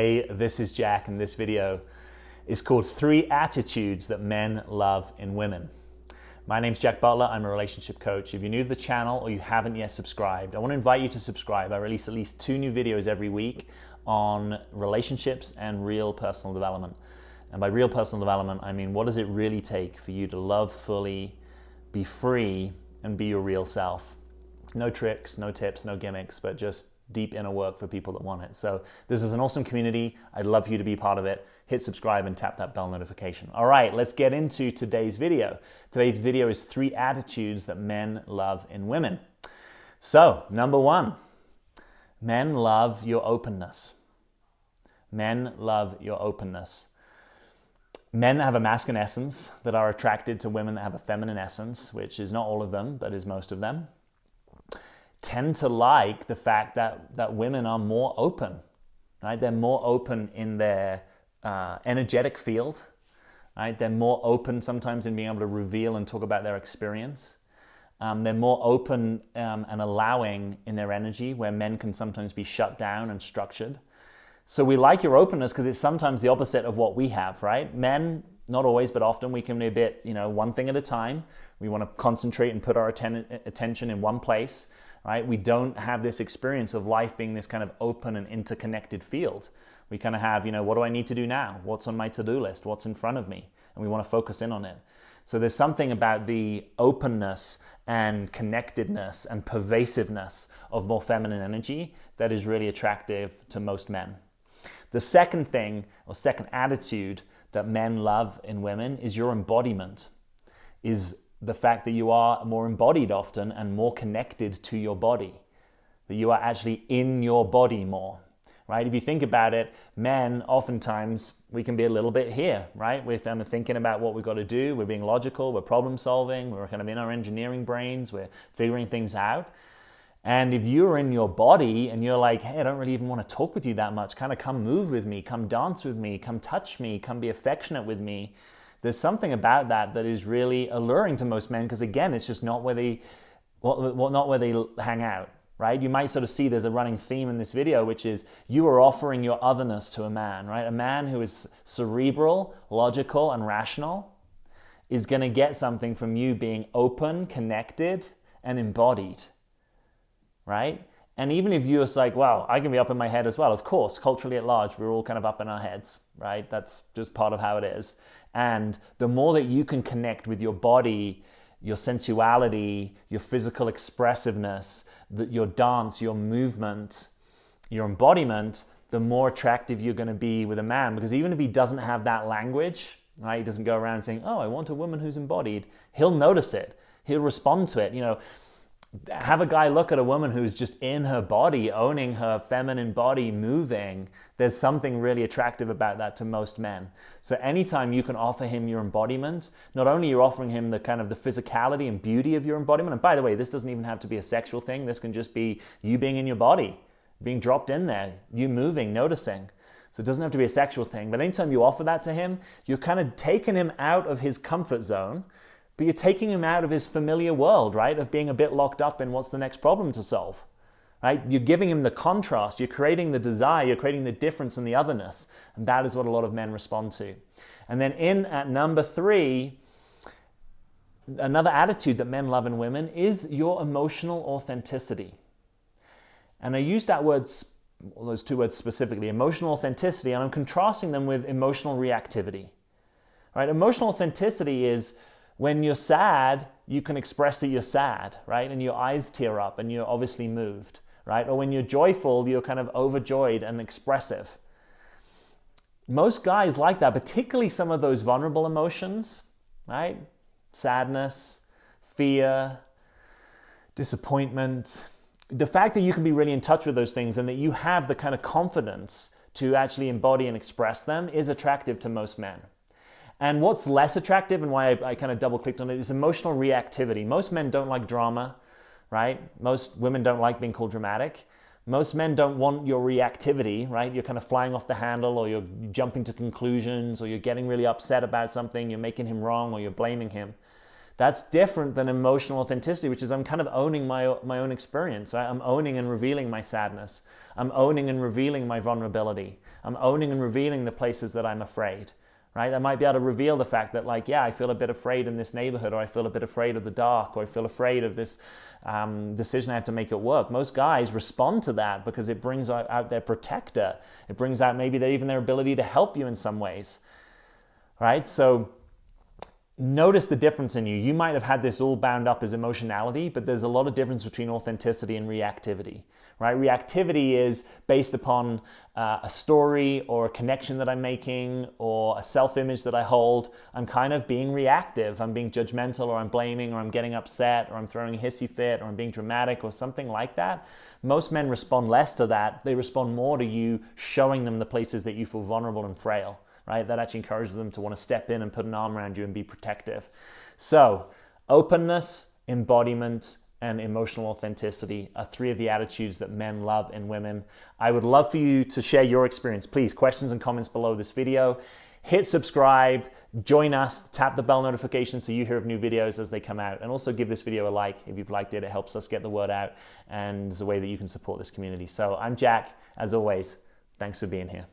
Hey, this is Jack, and this video is called 3 Attitudes That Men Love in Women. My name's Jack Butler. I'm a relationship coach. If you're new to the channel or you haven't yet subscribed, I want to invite you to subscribe. I release at least 2 new videos every week on relationships and real personal development. And by real personal development, I mean, what does it really take for you to love fully, be free, and be your real self? No tricks, no tips, no gimmicks, but just deep inner work for people that want it. So this is an awesome community. I'd love for you to be part of it. Hit subscribe and tap that bell notification. All right, let's get into today's video. Today's video is 3 attitudes that men love in women. So, number 1, men love your openness. Men love your openness. Men that have a masculine essence that are attracted to women that have a feminine essence, which is not all of them, but is most of them, tend to like the fact that women are more open, right? They're more open in their energetic field, right? They're more open sometimes in being able to reveal and talk about their experience. They're more open and allowing in their energy, where men can sometimes be shut down and structured. So we like your openness because it's sometimes the opposite of what we have, right? Men, not always, but often we can be a bit, one thing at a time. We want to concentrate and put our attention in one place. Right? We don't have this experience of life being this kind of open and interconnected field. We kind of have, what do I need to do now? What's on my to-do list? What's in front of me? And we want to focus in on it. So there's something about the openness and connectedness and pervasiveness of more feminine energy that is really attractive to most men. The second thing, or second attitude that men love in women is your embodiment, is the fact that you are more embodied often and more connected to your body, that you are actually in your body more, right? If you think about it, men, oftentimes, we can be a little bit here, right? We're kind of thinking about what we've got to do. We're being logical. We're problem solving. We're kind of in our engineering brains. We're figuring things out. And if you're in your body and you're like, hey, I don't really even want to talk with you that much, kind of come move with me, come dance with me, come touch me, come be affectionate with me, there's something about that is really alluring to most men, because again, it's just not where they hang out, right? You might sort of see there's a running theme in this video, which is you are offering your otherness to a man, right? A man who is cerebral, logical, and rational is going to get something from you being open, connected, and embodied, right? And even if you're like, well, I can be up in my head as well. Of course, culturally at large, we're all kind of up in our heads, right? That's just part of how it is. And the more that you can connect with your body, your sensuality, your physical expressiveness, your dance, your movement, your embodiment, the more attractive you're going to be with a man. Because even if he doesn't have that language, right? He doesn't go around saying, oh, I want a woman who's embodied. He'll notice it. He'll respond to it. Have a guy look at a woman who's just in her body, owning her feminine body, moving. There's something really attractive about that to most men. So anytime you can offer him your embodiment, not only you're offering him the kind of the physicality and beauty of your embodiment, and by the way, this doesn't even have to be a sexual thing. This can just be you being in your body, being dropped in there, you moving, noticing. So it doesn't have to be a sexual thing. But anytime you offer that to him, you're kind of taking him out of his comfort zone, but you're taking him out of his familiar world, right? Of being a bit locked up in what's the next problem to solve, right? You're giving him the contrast. You're creating the desire. You're creating the difference and the otherness. And that is what a lot of men respond to. And then at number 3, another attitude that men love in women is your emotional authenticity. And I use that word, those 2 words specifically, emotional authenticity, and I'm contrasting them with emotional reactivity, right? Emotional authenticity is when you're sad, you can express that you're sad, right? And your eyes tear up and you're obviously moved, right? Or when you're joyful, you're kind of overjoyed and expressive. Most guys like that, particularly some of those vulnerable emotions, right? Sadness, fear, disappointment. The fact that you can be really in touch with those things and that you have the kind of confidence to actually embody and express them is attractive to most men. And what's less attractive, and why I kind of double-clicked on it, is emotional reactivity. Most men don't like drama, right? Most women don't like being called dramatic. Most men don't want your reactivity, right? You're kind of flying off the handle, or you're jumping to conclusions, or you're getting really upset about something, you're making him wrong, or you're blaming him. That's different than emotional authenticity, which is I'm kind of owning my own experience. Right? I'm owning and revealing my sadness. I'm owning and revealing my vulnerability. I'm owning and revealing the places that I'm afraid. Right? I might be able to reveal the fact that, like, yeah, I feel a bit afraid in this neighborhood, or I feel a bit afraid of the dark, or I feel afraid of this decision I have to make at work. Most guys respond to that because it brings out their protector. It brings out maybe even their ability to help you in some ways. Right? So notice the difference in you. You might have had this all bound up as emotionality, but there's a lot of difference between authenticity and reactivity. Right? Reactivity is based upon a story or a connection that I'm making or a self-image that I hold. I'm kind of being reactive. I'm being judgmental, or I'm blaming, or I'm getting upset, or I'm throwing a hissy fit, or I'm being dramatic, or something like that. Most men respond less to that. They respond more to you showing them the places that you feel vulnerable and frail. Right? That actually encourages them to want to step in and put an arm around you and be protective. So, openness, embodiment, and emotional authenticity are three of the attitudes that men love in women. I would love for you to share your experience. Please, questions and comments below this video. Hit subscribe, join us, tap the bell notification so you hear of new videos as they come out, and also give this video a like if you've liked it. It helps us get the word out, and it's a way that you can support this community. So I'm Jack. As always, thanks for being here.